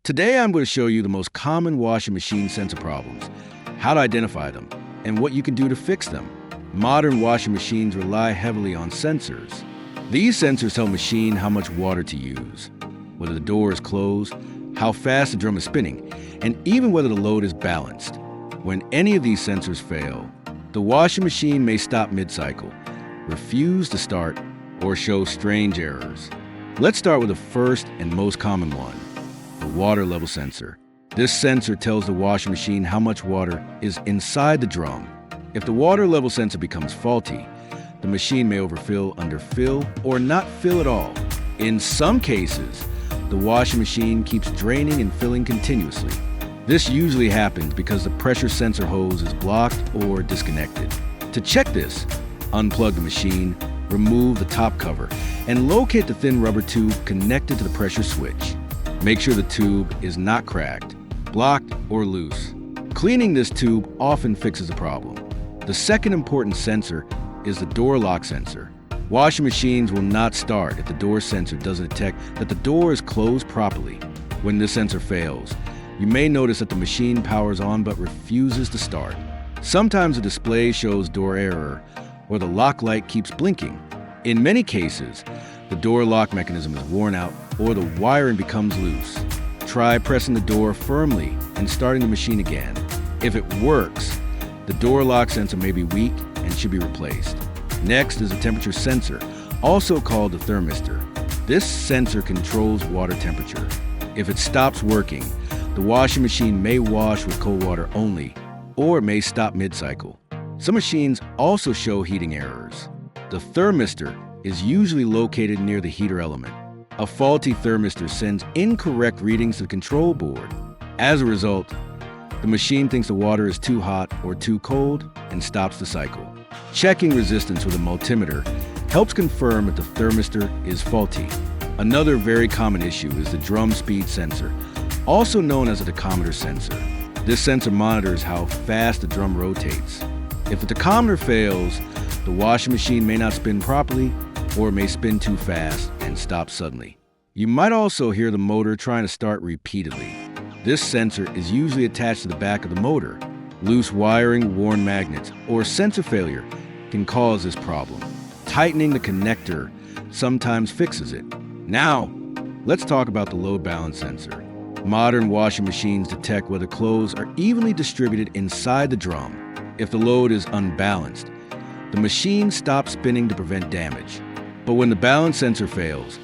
Today I'm going to show you the most common washing machine sensor problems, how to identify them, and what you can do to fix them. Modern washing machines rely heavily on sensors. These sensors tell the machine how much water to use, whether the door is closed, how fast the drum is spinning, and even whether the load is balanced. When any of these sensors fail, the washing machine may stop mid-cycle, refuse to start, or show strange errors. Let's start with the first and most common one, the water level sensor. This sensor tells the washing machine how much water is inside the drum. If the water level sensor becomes faulty, the machine may overfill, underfill, or not fill at all. In some cases, the washing machine keeps draining and filling continuously. This usually happens because the pressure sensor hose is blocked or disconnected. To check this, unplug the machine, remove the top cover, and locate the thin rubber tube connected to the pressure switch. Make sure the tube is not cracked, blocked, or loose. Cleaning this tube often fixes the problem. The second important sensor is the door lock sensor. Washing machines will not start if the door sensor doesn't detect that the door is closed properly. When this sensor fails, you may notice that the machine powers on but refuses to start. Sometimes the display shows door error, or the lock light keeps blinking. In many cases, the door lock mechanism is worn out or the wiring becomes loose. Try pressing the door firmly and starting the machine again. If it works, the door lock sensor may be weak and should be replaced. Next is a temperature sensor, also called the thermistor. This sensor controls water temperature. If it stops working, the washing machine may wash with cold water only, or may stop mid-cycle. Some machines also show heating errors. The thermistor is usually located near the heater element. A faulty thermistor sends incorrect readings to the control board. As a result, the machine thinks the water is too hot or too cold and stops the cycle. Checking resistance with a multimeter helps confirm if the thermistor is faulty. Another very common issue is the drum speed sensor, also known as a tachometer sensor. This sensor monitors how fast the drum rotates. If the tachometer fails, the washing machine may not spin properly or may spin too fast and stop suddenly. You might also hear the motor trying to start repeatedly. This sensor is usually attached to the back of the motor. Loose wiring, worn magnets, or sensor failure can cause this problem. Tightening the connector sometimes fixes it. Now, let's talk about the load balance sensor. Modern washing machines detect whether clothes are evenly distributed inside the drum. If the load is unbalanced, the machine stops spinning to prevent damage. But when the balance sensor fails,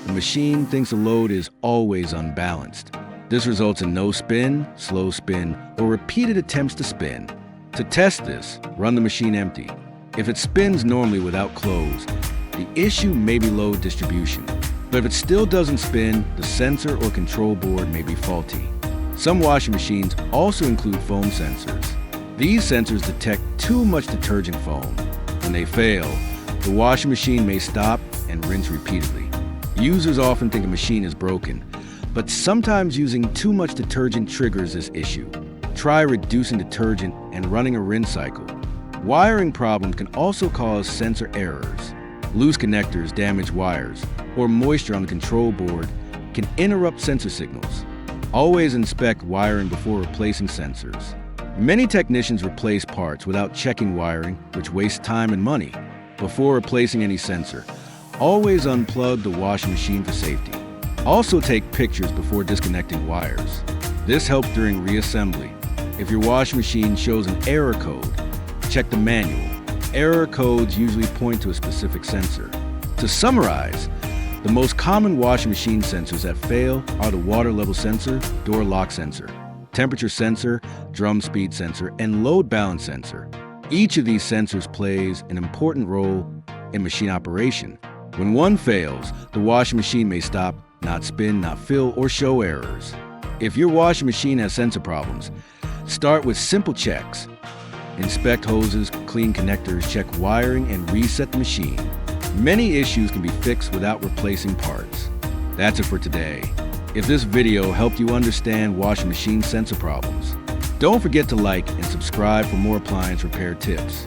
the machine thinks the load is always unbalanced. This results in no spin, slow spin, or repeated attempts to spin. To test this, run the machine empty. If it spins normally without clothes, the issue may be load distribution. But if it still doesn't spin, the sensor or control board may be faulty. Some washing machines also include foam sensors. These sensors detect too much detergent foam. When they fail, the washing machine may stop and rinse repeatedly. Users often think a machine is broken, but sometimes using too much detergent triggers this issue. Try reducing detergent and running a rinse cycle. Wiring problems can also cause sensor errors. Loose connectors damage wires, or moisture on the control board can interrupt sensor signals. Always inspect wiring before replacing sensors. Many technicians replace parts without checking wiring, which wastes time and money. Before replacing any sensor, always unplug the washing machine for safety. Also take pictures before disconnecting wires. This helps during reassembly. If your washing machine shows an error code, check the manual. Error codes usually point to a specific sensor. To summarize, the most common washing machine sensors that fail are the water level sensor, door lock sensor, temperature sensor, drum speed sensor, and load balance sensor. Each of these sensors plays an important role in machine operation. When one fails, the washing machine may stop, not spin, not fill, or show errors. If your washing machine has sensor problems, start with simple checks. Inspect hoses, clean connectors, check wiring, and reset the machine. Many issues can be fixed without replacing parts. That's it for today. If this video helped you understand washing machine sensor problems, don't forget to like and subscribe for more appliance repair tips.